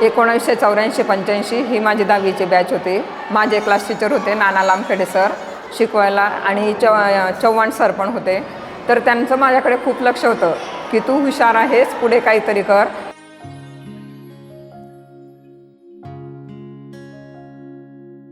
1984-85 ही माझी 10वीची बॅच होती। माझे क्लास टीचर होते नाना लामखेडे सर शिकवायला आणि चव्हाण सर पण होते। तर त्यांचं माझ्याकडे खूप लक्ष होतं की तू हुशार आहेस, पुढे काहीतरी कर।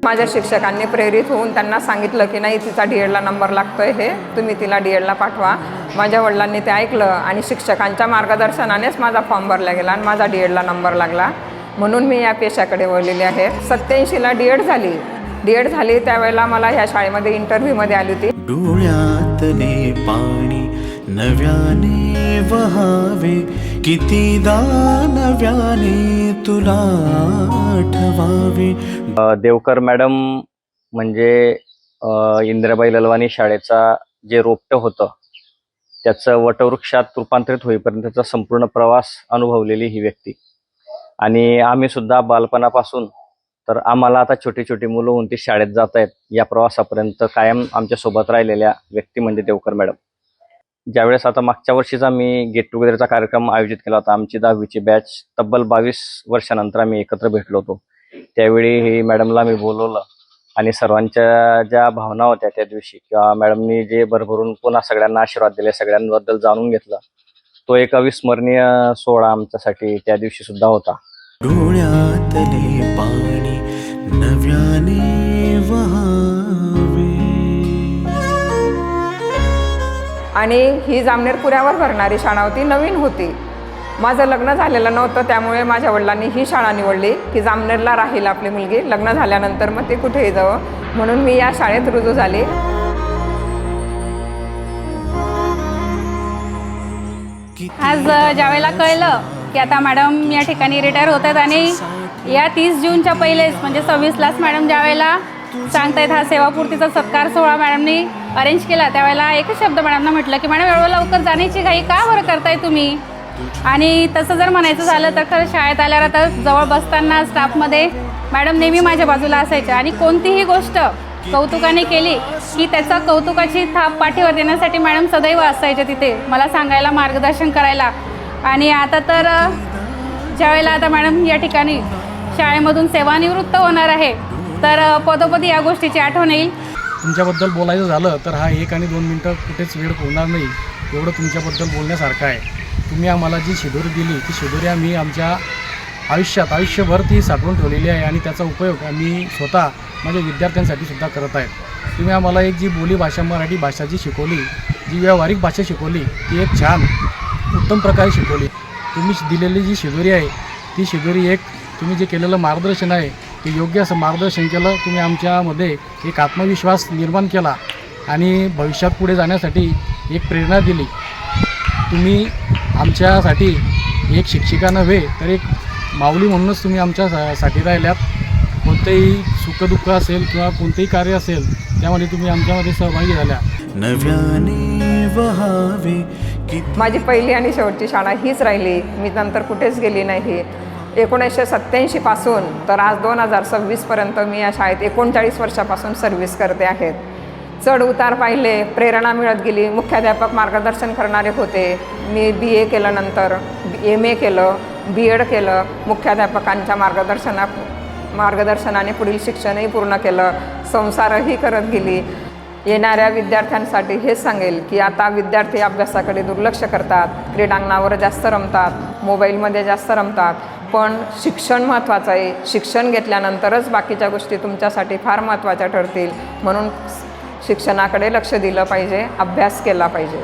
माझ्या शिक्षकांनी प्रेरित होऊन त्यांना सांगितलं की नाही, तिचा DEDला नंबर लागतोय, हे तुम्ही तिला DEDला पाठवा। माझ्या वडिलांनी ते ऐकलं आणि शिक्षकांच्या मार्गदर्शनानेच माझा फॉर्म भरला गेला आणि माझा DEDला नंबर लागला। म्हणून मी या पेशाकडे वळलेले आहे। 87ला DED झाली त्यावेळेला मला ह्या शाळेमध्ये इंटरव्ह्यूमध्ये आली होती। डोळ्यातले पाणी नव्याने वहावे, कितीदा नव्याने तुला आठवावे। देवकर मॅडम म्हणजे इंदिराबाई ललवाणी शाळेचा जे रोपटं होतं त्याचं वटवृक्षात रूपांतरित होईपर्यंतचा संपूर्ण प्रवास अनुभवलेली ही व्यक्ती। आणि आम्ही सुद्धा बालपणापासून तर आम्हाला आता छोटी छोटी मुलं होऊन ती शाळेत जात आहेत, या प्रवासापर्यंत कायम आमच्या सोबत राहिलेल्या व्यक्ती म्हणजे देवकर मॅडम। ज्यावेळेस आता मागच्या वर्षीचा मी गेट टुगेदरचा कार्यक्रम आयोजित केला होता, आमची 10वीची बॅच तब्बल 22 वर्षानंतर आम्ही एकत्र भेटलो होतो। त्यावेळी ही मॅडमला मी बोलवलं आणि सर्वांच्या ज्या भावना होत्या त्या दिवशी किंवा मॅडमनी जे भरभरून पुन्हा सगळ्यांना आशीर्वाद दिले, सगळ्यांबद्दल जाणून घेतलं, तो एक अविस्मरणीय सोहळा आमच्यासाठी त्या दिवशी सुद्धा होता। डोळ्यातले पाणी नव्याने वहावे। आणि ही जामनेर पुऱ्यावर भरणारी शाळा होती, नवीन होती। माझं लग्न झालेलं नव्हतं, त्यामुळे माझ्या वडिलांनी ही शाळा निवडली की जामनेरला राहील आपली मुलगी, लग्न झाल्यानंतर मग ते कुठेही जावं, म्हणून मी या शाळेत रुजू झाले। आज ज्यावेळेला कळलं की आता मॅडम या ठिकाणी रिटायर होतात आणि या 30 जूनच्या पहिलेच म्हणजे 26लाच मॅडम ज्यावेळेला सांगतायत हा सेवापूर्तीचा सत्कार सोहळा मॅडमनी अरेंज केला, त्यावेळेला एकच शब्द मॅडमना म्हटलं की मॅडम एवढं लवकर जाण्याची घाई का बरं करताय तुम्ही। आणि तसं जर म्हणायचं झालं तर खरं शाळेत आल्यावर आता जवळ बसताना स्टाफमध्ये मॅडम नेहमी माझ्या बाजूला असायच्या आणि कोणतीही गोष्ट कौतुकाने केली की त्याचा कौतुकाची थाप पाठीवर देण्यासाठी मॅडम सदैव असायच्या तिथे, मला सांगायला, मार्गदर्शन करायला। आणि आता तर ज्यावेळेला आता मॅडम या ठिकाणी शाळेमधून सेवानिवृत्त होणार आहे तर पदोपदी या गोष्टीची आठवण येईल। तुमच्याबद्दल बोलायचं झालं तर हा 1 आणि 2 मिनटं कुठेच वेळ होणार नाही, एवढं तुमच्याबद्दल बोलण्यासारखं आहे। तुम्ही आम्हाला जी शिदोरी दिली ती शिदोरी आम्ही आमच्या आयुष्यभर ती साठवून ठेवलेली आहे आणि त्याचा उपयोग आम्ही स्वतः माझ्या विद्यार्थ्यांसाठी सुद्धा करत आहेत। तुम्ही आम्हाला एक जी बोलीभाषा मराठी भाषा जी शिकवली, जी व्यावहारिक भाषा शिकवली, ती एक छान उत्तम प्रकारे शिकवली। तुम्ही दिलेली जी शिदोरी आहे ती शिदोरी एक तुम्ही जे केलेलं मार्गदर्शन आहे ते योग्य असं मार्गदर्शन केलं। तुम्ही आमच्यामध्ये एक आत्मविश्वास निर्माण केला आणि भविष्यात पुढे जाण्यासाठी एक प्रेरणा दिली। तुम्ही आमच्यासाठी एक शिक्षिका नव्हे तर एक माऊली म्हणूनच तुम्ही आमच्यासाठी राहिल्यात। कोणतेही सुखदुःख असेल किंवा कोणतेही कार्य असेल त्यामध्ये तुम्ही आमच्यामध्ये सहभागी झाल्या। नव्याने वहावे। माझी पहिली आणि शेवटची शाळा हीच राहिली, मी नंतर कुठेच गेली नाही। 1987 पासून तर आज 2026 पर्यंत मी या शाळेत 39 वर्षापासून सर्व्हिस करते आहेत। चढ उतार पाहिले, प्रेरणा मिळत गेली, मुख्याध्यापक मार्गदर्शन करणारे होते। मी BA केलं, नंतर MA केलं, BEd केलं, मुख्याध्यापकांच्या मार्गदर्शनाने पुढील शिक्षणही पूर्ण केलं, संसारही करत गेली। येणाऱ्या विद्यार्थ्यांसाठी हेच सांगेल की आता विद्यार्थी अभ्यासाकडे दुर्लक्ष करतात, क्रीडांगणावर जास्त रमतात, मोबाईलमध्ये जास्त रमतात, पण शिक्षण महत्त्वाचं आहे। शिक्षण घेतल्यानंतरच बाकीच्या गोष्टी तुमच्यासाठी फार महत्त्वाच्या ठरतील, म्हणून शिक्षणाकडे लक्ष दिलं पाहिजे, अभ्यास केला पाहिजे।